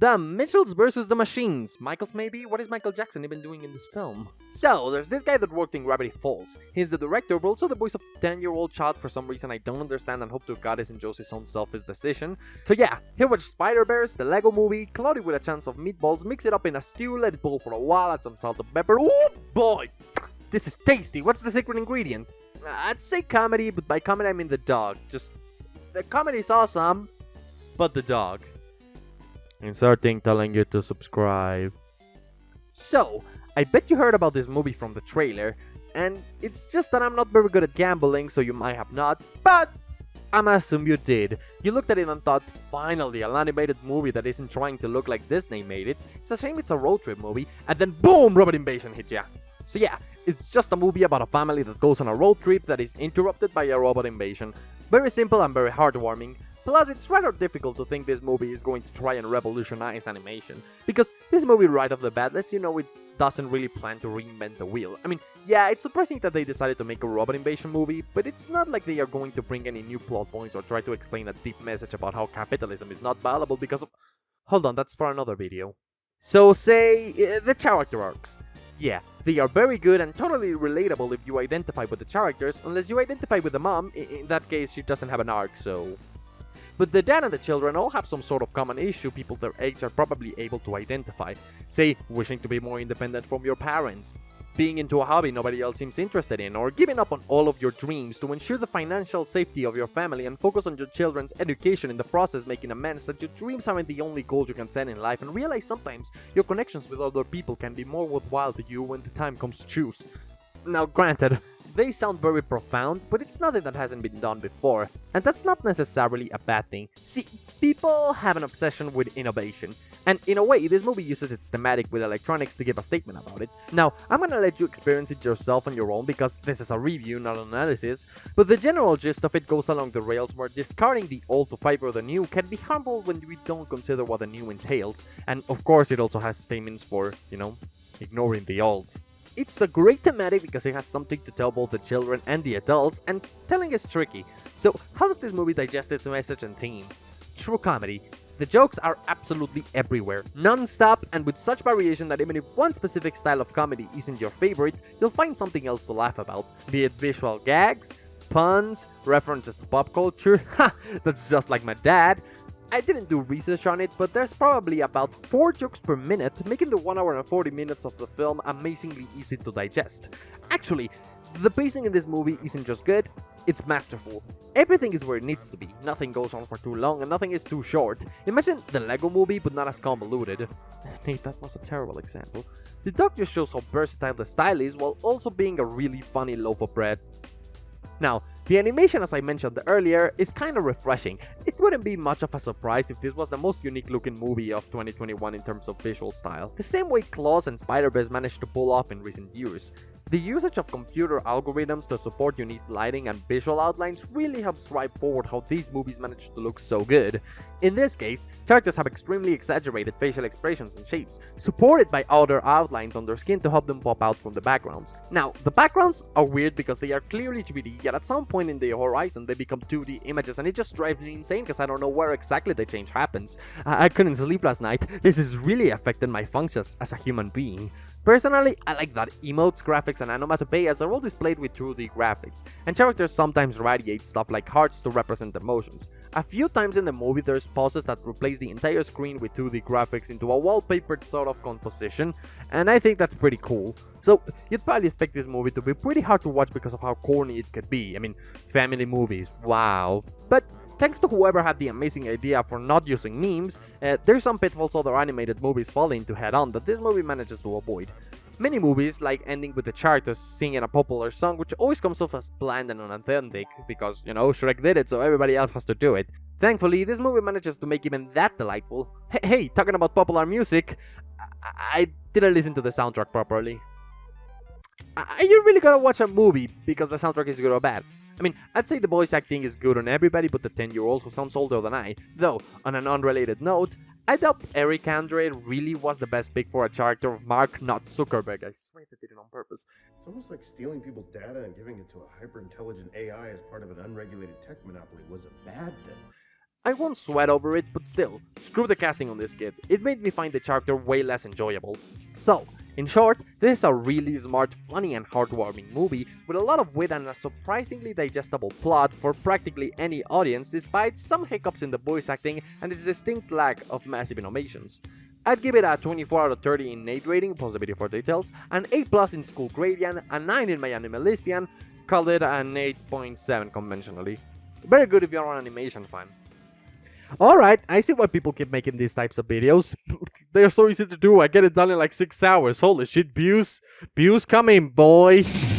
The Mitchells versus the Machines. Michaels maybe? What is Michael Jackson even doing in this film? So, there's this guy that worked in Gravity Falls. He's the director, but also the voice of a 10-year-old child for some reason I don't understand and hope to God isn't Josie's own selfish decision. So yeah, here watch Spider-Verse, the Lego movie, cloud it with a chance of meatballs, mix it up in a stew, let it boil for a while, add some salt and pepper. Oh boy! This is tasty! What's the secret ingredient? I'd say comedy, but by comedy I mean the dog. Just, the comedy's awesome, but the dog. Inserting telling you to subscribe. So, I bet you heard about this movie from the trailer, and it's just that I'm not very good at gambling, so you might have not, but I'ma assume you did. You looked at it and thought, finally, an animated movie that isn't trying to look like Disney made it. It's a shame it's a road trip movie, and then boom, robot invasion hit ya. So yeah, it's just a movie about a family that goes on a road trip that is interrupted by a robot invasion. Very simple and very heartwarming. Plus, it's rather difficult to think this movie is going to try and revolutionize animation, because this movie right off the bat lets you know it doesn't really plan to reinvent the wheel. I mean, yeah, it's surprising that they decided to make a robot invasion movie, but it's not like they are going to bring any new plot points or try to explain a deep message about how capitalism is not valuable because of... Hold on, that's for another video. So say, the character arcs. Yeah, they are very good and totally relatable if you identify with the characters, unless you identify with the mom. In that case, she doesn't have an arc, so... But the dad and the children all have some sort of common issue people their age are probably able to identify. Say, wishing to be more independent from your parents, being into a hobby nobody else seems interested in, or giving up on all of your dreams to ensure the financial safety of your family and focus on your children's education, in the process making amends that your dreams aren't the only goal you can set in life, and realize sometimes your connections with other people can be more worthwhile to you when the time comes to choose. Now granted, they sound very profound, but it's nothing that hasn't been done before, and that's not necessarily a bad thing. See, people have an obsession with innovation, and in a way, this movie uses its thematic with electronics to give a statement about it. Now, I'm gonna let you experience it yourself on your own because this is a review, not an analysis, but the general gist of it goes along the rails where discarding the old to favor the new can be harmful when we don't consider what the new entails, and of course it also has statements for, ignoring the old. It's a great thematic because it has something to tell both the children and the adults, and telling is tricky. So how does this movie digest its message and theme? True comedy. The jokes are absolutely everywhere, non-stop, and with such variation that even if one specific style of comedy isn't your favorite, you'll find something else to laugh about, be it visual gags, puns, references to pop culture. Ha! That's just like my dad. I didn't do research on it, but there's probably about 4 jokes per minute, making the 1 hour and 40 minutes of the film amazingly easy to digest. Actually, the pacing in this movie isn't just good, it's masterful. Everything is where it needs to be, nothing goes on for too long and nothing is too short. Imagine the Lego movie but not as convoluted. Nate, that was a terrible example. The dog just shows how versatile the style is while also being a really funny loaf of bread. Now, the animation, as I mentioned earlier, is kinda refreshing. It wouldn't be much of a surprise if this was the most unique looking movie of 2021 in terms of visual style, the same way Klaus and Spider-Verse managed to pull off in recent years. The usage of computer algorithms to support unique lighting and visual outlines really helps drive forward how these movies manage to look so good. In this case, characters have extremely exaggerated facial expressions and shapes, supported by outer outlines on their skin to help them pop out from the backgrounds. Now, the backgrounds are weird because they are clearly 3D, yet at some point in the horizon they become 2D images, and it just drives me insane because I don't know where exactly the change happens. I couldn't sleep last night. This has really affected my functions as a human being. Personally, I like that emotes, graphics, and onomatopoeias are all displayed with 2D graphics, and characters sometimes radiate stuff like hearts to represent emotions. A few times in the movie there's pauses that replace the entire screen with 2D graphics into a wallpapered sort of composition, and I think that's pretty cool. So, you'd probably expect this movie to be pretty hard to watch because of how corny it could be. I mean, family movies, wow. But thanks to whoever had the amazing idea for not using memes, there's some pitfalls other animated movies fall into head-on that this movie manages to avoid. Many movies, like ending with the characters singing a popular song, which always comes off as bland and unauthentic, because, Shrek did it, so everybody else has to do it. Thankfully, this movie manages to make even that delightful. Hey, talking about popular music, I didn't listen to the soundtrack properly. Are you really gonna watch a movie because the soundtrack is good or bad? I mean, I'd say the voice acting is good on everybody but the 10-year-old who sounds older than I. Though, on an unrelated note, I doubt Eric Andre really was the best pick for a character of Mark, not Zuckerberg. I swear they did it on purpose. It's almost like stealing people's data and giving it to a hyper-intelligent AI as part of an unregulated tech monopoly was a bad thing. I won't sweat over it, but still, screw the casting on this kid. It made me find the character way less enjoyable. So, in short, this is a really smart, funny and heartwarming movie with a lot of wit and a surprisingly digestible plot for practically any audience despite some hiccups in the voice acting and its distinct lack of massive innovations. I'd give it a 24 out of 30 in Nate rating, post the video for details, an 8+ in School Gradian, a 9 in my Animalistian, called it an 8.7 conventionally. Very good if you're an animation fan. Alright, I see why people keep making these types of videos. They're so easy to do, I get it done in like 6 hours. Holy shit, views coming, boys.